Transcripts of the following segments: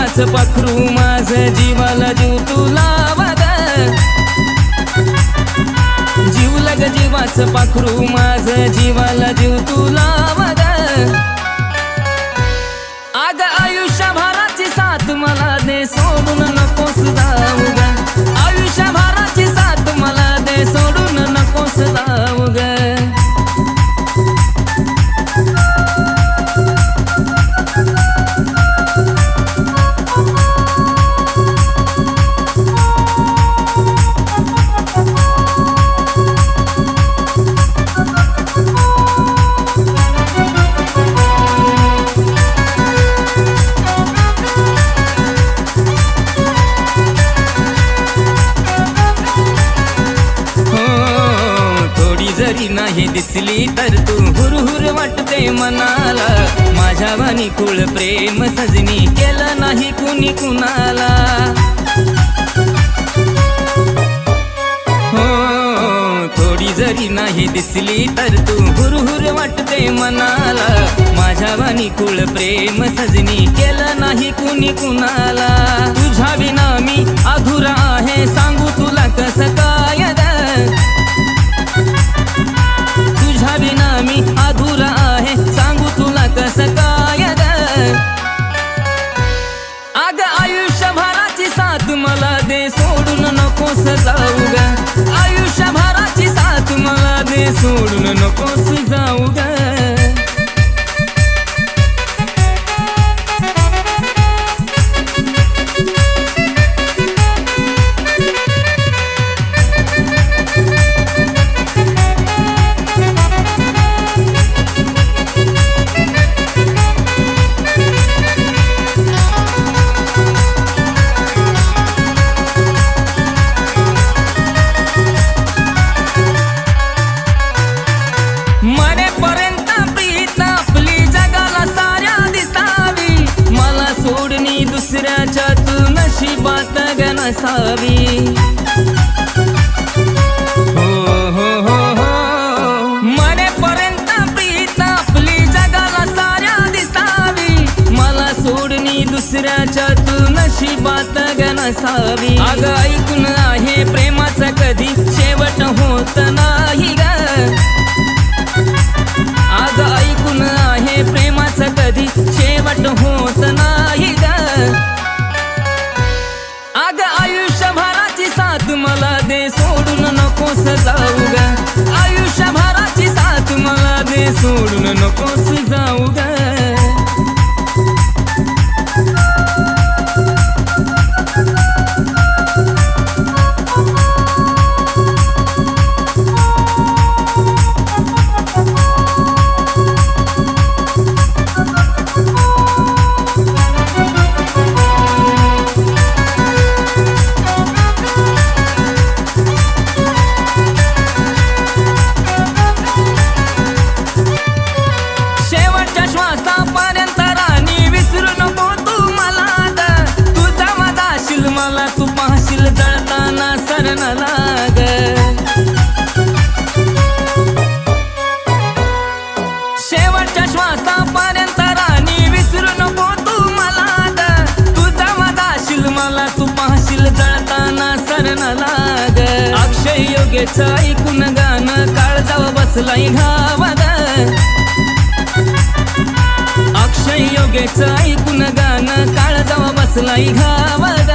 जीवाचं पाखरू माझं जीवाला जीव तुला वाग जीवला ग जीवाचं पाखरू माझं जीवाला जीव तुला वाग आग आयुष्यभराची साथ मला दे सोडून नकोस जाऊ ग आयुष्यभराची साथ मला दे सोडून नकोस जाऊ ग नाही दिसली तर तू हुरहुर वाटते मनाला माझ्या वाणी कुळ प्रेम सजनी केलं नाही कुणी कुणाला हो थोडी जरी नाही दिसली तर तू हुरहुर वाटते मनाला माझ्या वाणी कुळ प्रेम सजनी केलं नाही कुणी कुणाला तुझ्या विना मी अधुरा आहे सांगू तुला कसं काय तुझ्या विना मी अधुरा आहे सांगू तुला कसं काय आग आयुष्यभराची साथ मला दे सोडून नकोस जाऊ ग आयुष्यभराची साथ मला दे सोडून नकोस जाऊ ग मरेपर्यंत प्रीत आपली जगाला साऱ्या दिसावी मला सोडणी दुसऱ्याच्या तू नशिबात ग नसावी हो हो हो हो मरेपर्यंत प्रीत आपली जगाला साऱ्या दिसावी मला सोडणी दुसऱ्याच्या तू नशिबात ग नसावी अग ऐकून आहे प्रेमाचा कधी शेवट होत नाही ग आग ऐकून आहे प्रेमाचं कधी शेवट होत नाही ग आग आयुष्यभराची साथ मला दे सोडून नकोस जाऊ ग आयुष्यभराची साथ मला दे सोडून नकोस जाऊ ग श्वासापर्यंत राणी विसरू नको तू मला तुझा वादाशील मला तू पाहशील जळताना सरण लाग शेवटच्या श्वासापर्यंत राणी विसरू नको तू मला तुझा वादाशील मला तू पाहशील जळताना सरण लाग अक्षय योगेचं ऐकून गाणं काळजाव बसलाय घावाग अक्षय योगेचं ऐकून गाणं काळजाव बसलाय घावाग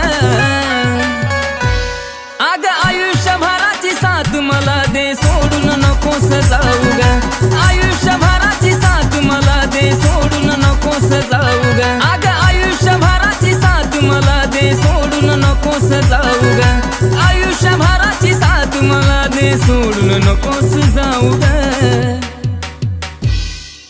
आग आयुष्यभराची साथ मला दे सोडून नकोस जाऊ ग आयुष्यभराची साथ मला दे सोडून नकोस जाऊ ग आग आयुष्यभराची साथ मला दे सोडून नकोस जाऊ ग आयुष्यभराची साथ मला दे सोडून नको